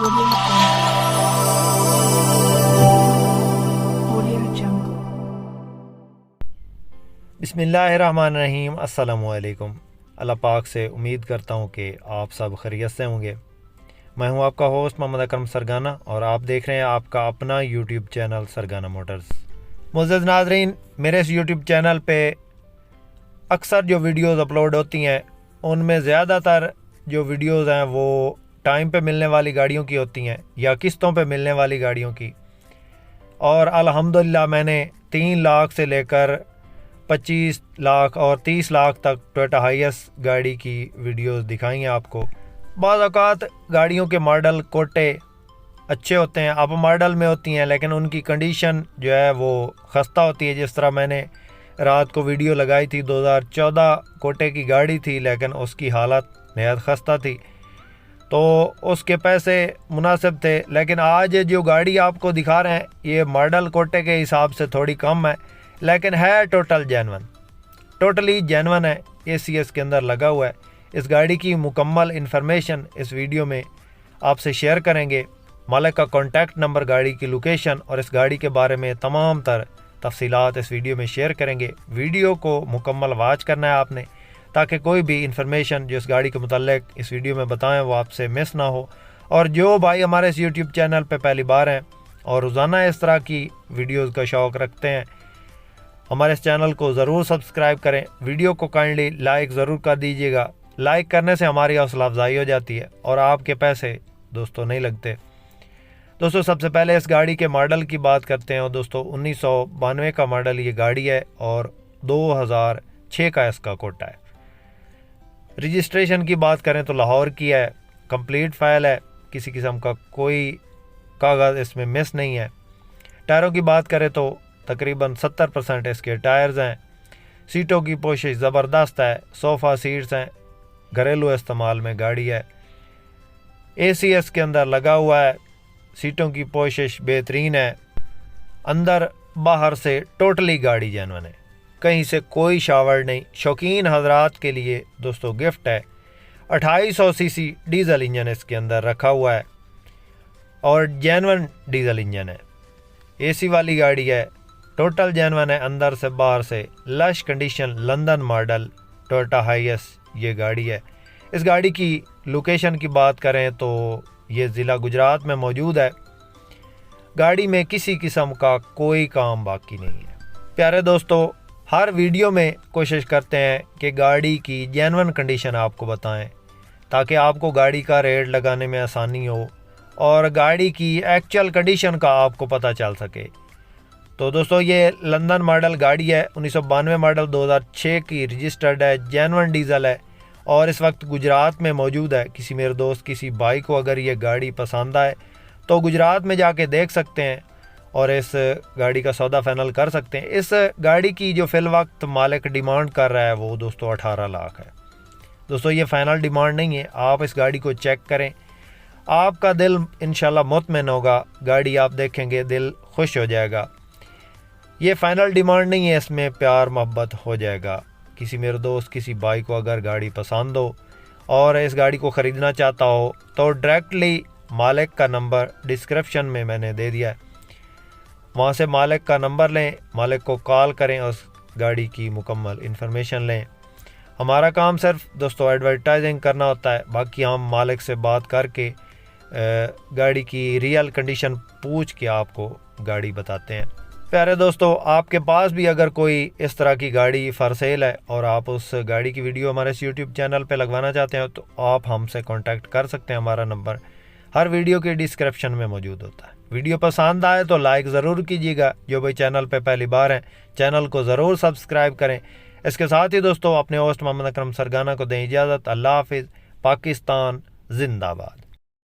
Audio Jungle. बिस्मिल्लाहिर्रहमानिर्रहीम। अस्सलामुअलैकुम। अल्लाह पाक से उम्मीद करता हूँ कि आप सब खैरियत से होंगे। मैं हूँ आपका होस्ट मोहम्मद अकरम सरगाना और आप देख रहे हैं आपका अपना यूट्यूब चैनल सरगाना मोटर्स। मुअज़्ज़ज़ नाज़रीन, मेरे इस यूट्यूब चैनल पे अक्सर जो वीडियोस अपलोड होती हैं उनमें ज़्यादातर जो वीडियोस हैं वो टाइम पे मिलने वाली गाड़ियों की होती हैं या किस्तों पे मिलने वाली गाड़ियों की। और अल्हम्दुलिल्लाह मैंने 3 लाख से लेकर 25 लाख और 30 लाख तक टोयोटा हाइएस गाड़ी की वीडियोस दिखाई हैं आपको। बाज़ औक़ात गाड़ियों के मॉडल कोटे अच्छे होते हैं, अप मॉडल में होती हैं, लेकिन उनकी कंडीशन जो है वो खस्ता होती है। जिस तरह मैंने रात को वीडियो लगाई थी, 2014 कोटे की गाड़ी थी लेकिन उसकी हालत नहायत खस्ता थी, तो उसके पैसे मुनासिब थे। लेकिन आज जो गाड़ी आपको दिखा रहे हैं ये मॉडल कोटे के हिसाब से थोड़ी कम है, लेकिन है टोटली जेन्युइन है। ACS के अंदर लगा हुआ है। इस गाड़ी की मुकम्मल इन्फॉर्मेशन इस वीडियो में आपसे शेयर करेंगे। मालिक का कॉन्टैक्ट नंबर, गाड़ी की लोकेशन और इस गाड़ी के बारे में तमाम तर तफसीलात इस वीडियो में शेयर करेंगे। वीडियो को मुकम्मल वॉच करना है आपने, ताकि कोई भी इन्फॉर्मेशन जो इस गाड़ी के मुताल्लिक इस वीडियो में बताएं वो आपसे मिस ना हो। और जो भाई हमारे इस यूट्यूब चैनल पे पहली बार हैं और रोज़ाना इस तरह की वीडियोस का शौक़ रखते हैं, हमारे इस चैनल को ज़रूर सब्सक्राइब करें। वीडियो को काइंडली लाइक ज़रूर कर दीजिएगा। लाइक करने से हमारी हौसला अफजाई हो जाती है और आपके पैसे दोस्तों नहीं लगते। दोस्तों सबसे पहले इस गाड़ी के मॉडल की बात करते हैं। और दोस्तों 1992 का मॉडल ये गाड़ी है और 2006 का इसका कोटा है। रजिस्ट्रेशन की बात करें तो लाहौर की है, कंप्लीट फाइल है, किसी किस्म का कोई कागज़ इसमें मिस नहीं है। टायरों की बात करें तो तकरीबन 70% इसके टायर्स हैं। सीटों की पोशिश ज़बरदस्त है, सोफ़ा सीट्स हैं, घरेलू इस्तेमाल में गाड़ी है। ACS के अंदर लगा हुआ है, सीटों की पोशिश बेहतरीन है, अंदर बाहर से टोटली गाड़ी जेन्युइन है, कहीं से कोई शावर नहीं। शौकीन हजरात के लिए दोस्तों गिफ्ट है। 2800 सीसी डीजल इंजन इसके अंदर रखा हुआ है और जेन्युइन डीजल इंजन है। AC वाली गाड़ी है, टोटल जेन्युइन है अंदर से बाहर से। Lush condition London model Toyota Hiace ये गाड़ी है। इस गाड़ी की लोकेशन की बात करें तो ये ज़िला गुजरात में मौजूद है। गाड़ी में किसी किस्म का कोई काम बाकी नहीं है। प्यारे दोस्तों, हर वीडियो में कोशिश करते हैं कि गाड़ी की जेन्युइन कंडीशन आपको बताएं, ताकि आपको गाड़ी का रेट लगाने में आसानी हो और गाड़ी की एक्चुअल कंडीशन का आपको पता चल सके। तो दोस्तों ये लंदन मॉडल गाड़ी है, 1992 मॉडल, 2006 की रजिस्टर्ड है, जेन्युइन डीजल है और इस वक्त गुजरात में मौजूद है। किसी मेरे दोस्त, किसी भाई को अगर ये गाड़ी पसंद आए तो गुजरात में जाके देख सकते हैं और इस गाड़ी का सौदा फाइनल कर सकते हैं। इस गाड़ी की जो फिल वक्त मालिक डिमांड कर रहा है वो दोस्तों 18 लाख है। दोस्तों ये फ़ाइनल डिमांड नहीं है, आप इस गाड़ी को चेक करें, आपका दिल इंशाल्लाह मुतमईन होगा। गाड़ी आप देखेंगे दिल खुश हो जाएगा। ये फ़ाइनल डिमांड नहीं है, इसमें प्यार मोहब्बत हो जाएगा। किसी मेरे दोस्त, किसी भाई को अगर गाड़ी पसंद हो और इस गाड़ी को ख़रीदना चाहता हो तो डायरेक्टली मालिक का नंबर डिस्क्रिप्शन में मैंने दे दिया है, वहाँ से मालिक का नंबर लें, मालिक को कॉल करें और उस गाड़ी की मुकम्मल इन्फॉर्मेशन लें। हमारा काम सिर्फ दोस्तों एडवर्टाइजिंग करना होता है, बाकी हम मालिक से बात करके गाड़ी की रियल कंडीशन पूछ के आपको गाड़ी बताते हैं। प्यारे दोस्तों, आपके पास भी अगर कोई इस तरह की गाड़ी फॉर सेल है और आप उस गाड़ी की वीडियो हमारे इस यूट्यूब चैनल पे लगवाना चाहते हैं तो आप हमसे कांटेक्ट कर सकते हैं। हमारा नंबर हर वीडियो के डिस्क्रिप्शन में मौजूद होता है। वीडियो पसंद आए तो लाइक ज़रूर कीजिएगा। जो भाई चैनल पे पहली बार हैं, चैनल को ज़रूर सब्सक्राइब करें। इसके साथ ही दोस्तों अपने होस्ट मोहम्मद अकरम सरगाना को दें इजाज़त। अल्लाह हाफिज़। पाकिस्तान जिंदाबाद।